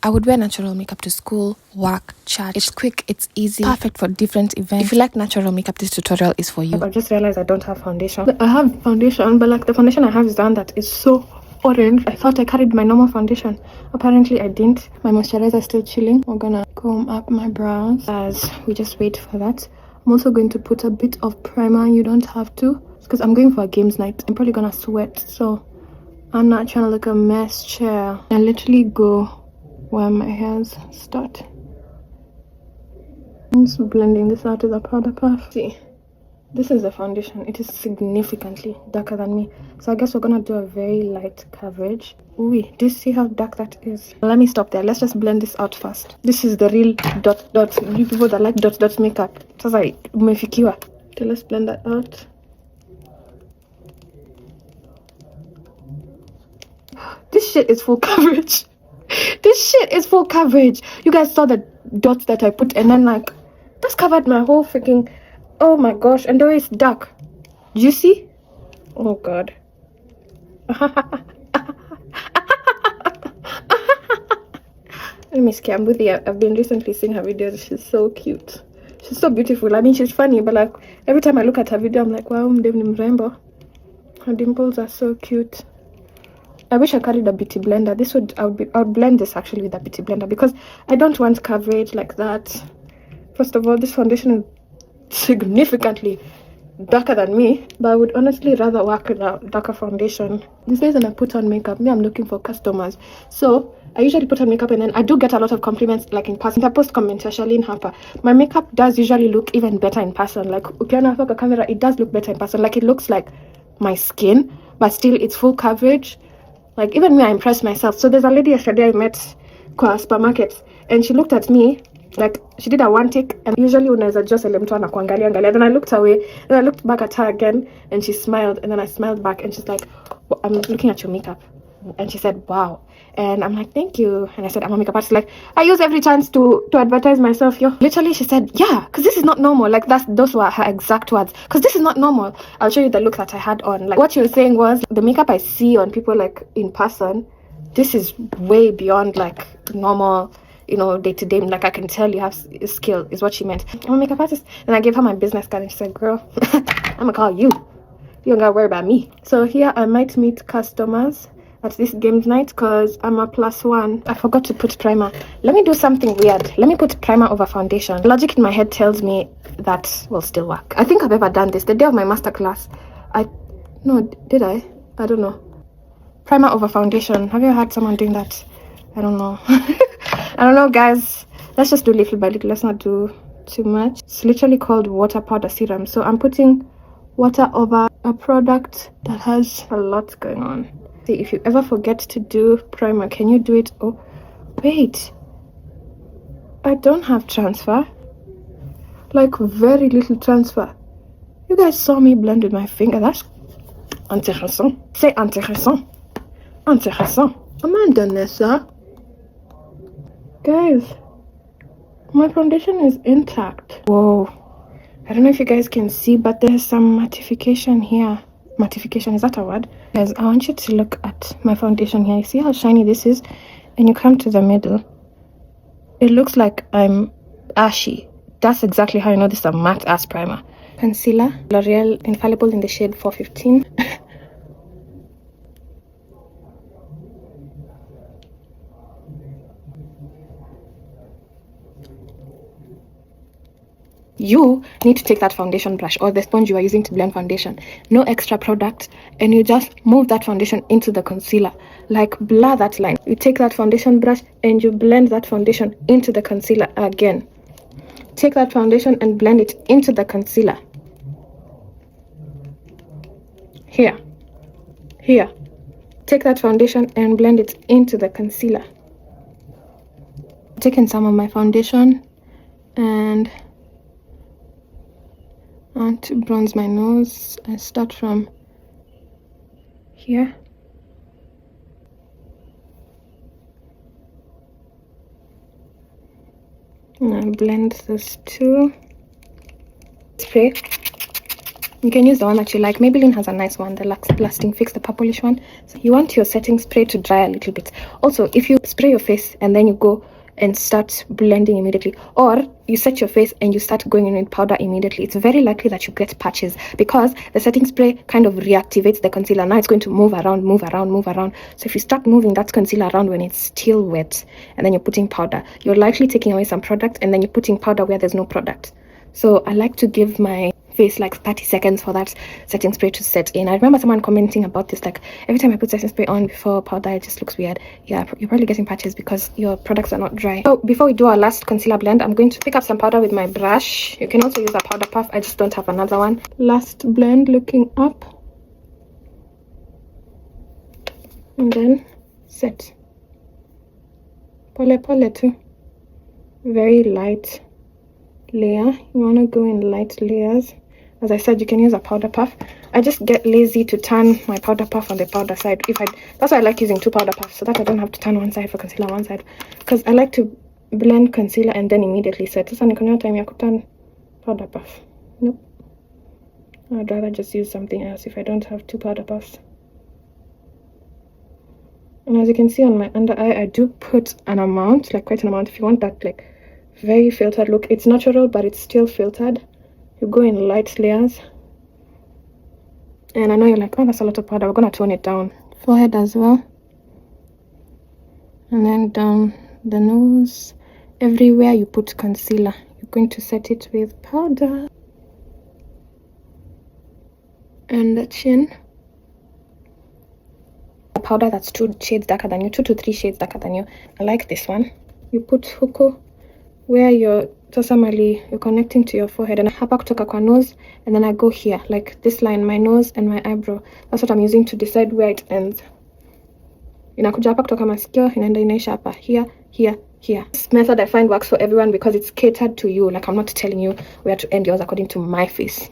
I would wear natural makeup to school, work, church. It's quick, it's easy, perfect for different events. If you like natural makeup, this tutorial is for you. I just realized I don't have foundation. I have foundation, but like the foundation I have is the one that is so orange. I thought I carried my normal foundation. Apparently I didn't. My moisturizer is still chilling. We're gonna comb up my brows as we just wait for that. I'm also going to put a bit of primer. You don't have to, because I'm going for a games night. I'm probably gonna sweat, so I'm not trying to look a mess chair. I literally go where my hairs start. I'm just blending this out with a powder puff. See, this is the foundation. It is significantly darker than me, so I guess we're gonna do a very light coverage. Ooh, do you see how dark that is? Let me stop there. Let's just blend this out first. This is the real dot dot. You people that like dot dot makeup, sasa umefikiwa. Okay, let's blend that out. This shit is full coverage. This shit is full coverage. You guys saw the dots that I put, and then like that's covered my whole freaking. Oh my gosh, and though it's dark. Do you see? Oh god. Let me scare Mbuthi. I've been recently seeing her videos. She's so cute. She's so beautiful. I mean, she's funny, but like every time I look at her video, I'm like, wow, mdem ni mrembo. Her dimples are so cute. I wish I carried a beauty blender. I would blend this actually with a beauty blender, because I don't want coverage like that. First of all, this foundation is significantly darker than me, but I would honestly rather work with a darker foundation. These days when I put on makeup, I'm looking for customers. So I usually put on makeup, and then I do get a lot of compliments like in person. I post comments to Charlene Harper. My makeup does usually look even better in person. Like ukiona kwa camera, it does look better in person. Like it looks like my skin, but still it's full coverage. Like even me, I impressed myself. So there's a lady yesterday I met kwa supermarket, and she looked at me like she did a one take, and usually unaweza just ele mtu anakuangalia angalia. Then I looked away, then I looked back at her again, and she smiled, and then I smiled back, and she's like, well, I'm looking at your makeup, and she said, wow. And I'm like, thank you. And I said, I'm a makeup artist. Like, I use every chance to advertise myself, yo. Literally, she said, yeah, because this is not normal. Like, those were her exact words. Because this is not normal. I'll show you the look that I had on. Like, what she was saying was, the makeup I see on people, like, in person, this is way beyond, like, normal, you know, day-to-day. Like, I can tell you have skill, is what she meant. I'm a makeup artist. And I gave her my business card, and she said, girl, I'm going to call you. You don't got to worry about me. So here, I might meet customers at this games night, because I'm a +1. I forgot to put primer. Let me do something weird. Let me put primer over foundation. Logic in my head tells me that will still work. I think I've ever done this. The day of my masterclass, did I? I don't know. Primer over foundation. Have you heard someone doing that? I don't know. I don't know, guys. Let's just do little by little. Let's not do too much. It's literally called water powder serum. So I'm putting water over a product that has a lot going on. If you ever forget to do primer, can you do it? Oh wait, I don't have transfer, like very little transfer. You guys saw me blend with my finger. That's intéressant. C'est intéressant. Intéressant. Amanda Nessa. Guys, my foundation is intact. Whoa, I don't know if you guys can see, but there's some mattification here. Mattification, is that a word? Guys, I want you to look at my foundation here. You see how shiny this is? And you come to the middle, it looks like I'm ashy. That's exactly how you know this is a matte ass primer. Concealer, L'Oreal Infallible in the shade 415. You need to take that foundation brush or the sponge you are using to blend foundation, no extra product, and you just move that foundation into the concealer, like blur that line. You take that foundation brush and you blend that foundation into the concealer again. Take that foundation and blend it into the concealer. Here. Take that foundation and blend it into the concealer. Taking some of my foundation and I want to bronze my nose. I start from here. And I blend this too. Spray. You can use the one that you like. Maybelline has a nice one, the Lux Lasting Fix, the purplish one. So you want your setting spray to dry a little bit. Also, if you spray your face and then you go and start blending immediately, or you set your face and you start going in with powder immediately, it's very likely that you get patches because the setting spray kind of reactivates the concealer. Now it's going to move around. So if you start moving that concealer around when it's still wet and then you're putting powder, you're likely taking away some product and then you're putting powder where there's no product. So I like to give my face like 30 seconds for that setting spray to set in. I remember someone commenting about this, like every time I put setting spray on before powder, it just looks weird. Yeah, you're probably getting patches because your products are not dry. So before we do our last concealer blend, I'm going to pick up some powder with my brush. You can also use a powder puff. I just don't have another one. Last blend, looking up, and then set. Pole pole too. Very light layer. You want to go in light layers. As I said, you can use a powder puff. I just get lazy to turn my powder puff on the powder side. That's why I like using two powder puffs, so that I don't have to turn one side for concealer, one side, because I like to blend concealer and then immediately set. Sasa niko time ya kuturn powder puff. Nope, I'd rather just use something else if I don't have two powder puffs. And as you can see on my under eye, I do put an amount, like quite an amount. If you want that like very filtered look, it's natural but it's still filtered. You go in light layers. And I know you're like, oh, that's a lot of powder. We're going to tone it down. Forehead as well. And then down the nose. Everywhere you put concealer, you're going to set it with powder. And the chin. A powder that's 2 shades darker than you, 2 to 3 shades darker than you. I like this one. You put huko where you're connecting to your forehead, and hapa kutoka kwa nose, and then I go here, like this line, my nose and my eyebrow. That's what I'm using to decide where it ends. Inakuja hapa kutoka masikio, inaenda inaisha hapa, here. This method I find works for everyone because it's catered to you. Like, I'm not telling you where to end yours according to my face.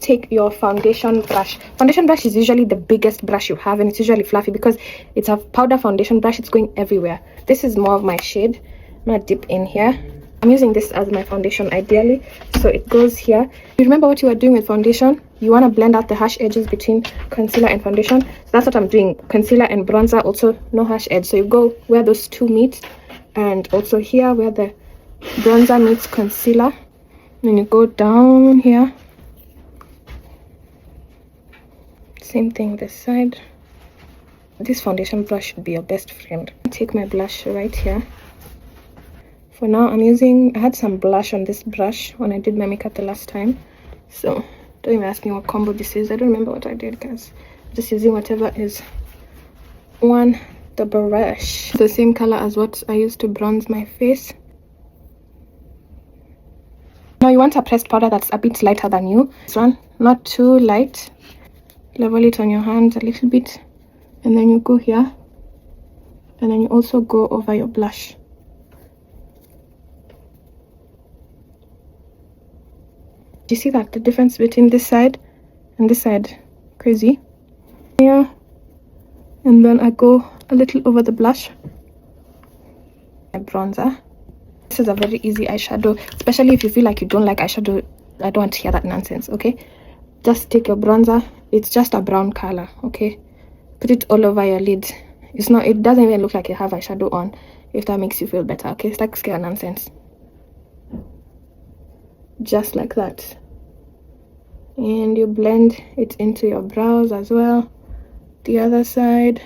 Take your foundation brush. Foundation brush is usually the biggest brush you have, and it's usually fluffy because it's a powder foundation brush. It's going everywhere. This is more of my shade. I'm gonna dip in here. I'm using this as my foundation ideally, so it goes here. You remember what you were doing with foundation? You want to blend out the harsh edges between concealer and foundation. So that's what I'm doing. Concealer and bronzer, also no harsh edge. So you go where those two meet, and also here where the bronzer meets concealer. Then you go down here. Same thing this side. This foundation brush should be your best friend. Take my blush right here. For now, I had some blush on this brush when I did my makeup the last time. So don't even ask me what combo this is. I don't remember what I did, guys. Just using whatever is on the brush. The same color as what I used to bronze my face. Now you want a pressed powder that's a bit lighter than you. This one, not too light. Level it on your hand a little bit, and then you go here, and then you also go over your blush. Do you see that the difference between this side and this side? Crazy. Here, and then I go a little over the blush. My bronzer. This is a very easy eyeshadow, especially if you feel like you don't like eyeshadow. I don't want to hear that nonsense. Okay, just take your bronzer. It's just a brown color, okay? Put it all over your lid. It doesn't even look like you have eyeshadow on, if that makes you feel better, okay? It's like scare nonsense. Just like that. And you blend it into your brows as well. The other side.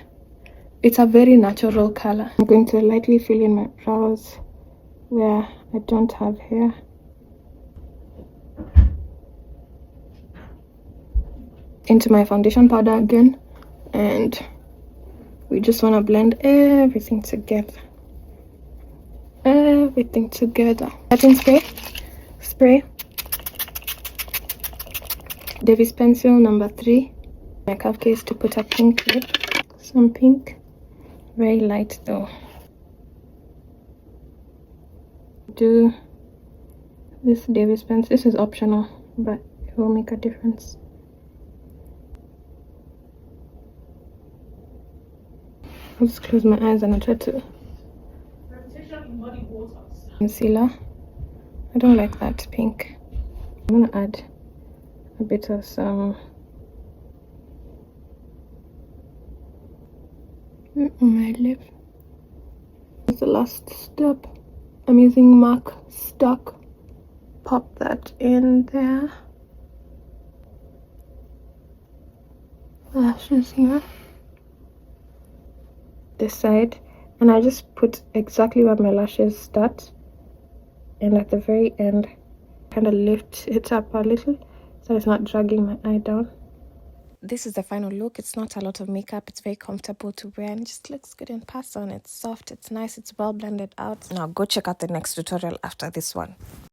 It's a very natural color. I'm going to lightly fill in my brows where I don't have hair. Into my foundation powder again, and we just want to blend everything together. Setting spray, Davis pencil number 3, my cuff case to put a pink lip, some pink, very light though. Do this Davis pencil. This is optional, but it will make a difference. I'll just close my eyes and I'll try to concealer. I don't like that pink. I'm gonna add a bit of some on my lip. That's the last step. I'm using MAC Stuck. Pop that in there. Lashes here. This side. And I just put exactly where my lashes start. And at the very end, kind of lift it up a little so it's not dragging my eye down. This is the final look. It's not a lot of makeup. It's very comfortable to wear and just looks good in person. It's soft, it's nice, it's well blended out. Now go check out the next tutorial after this one.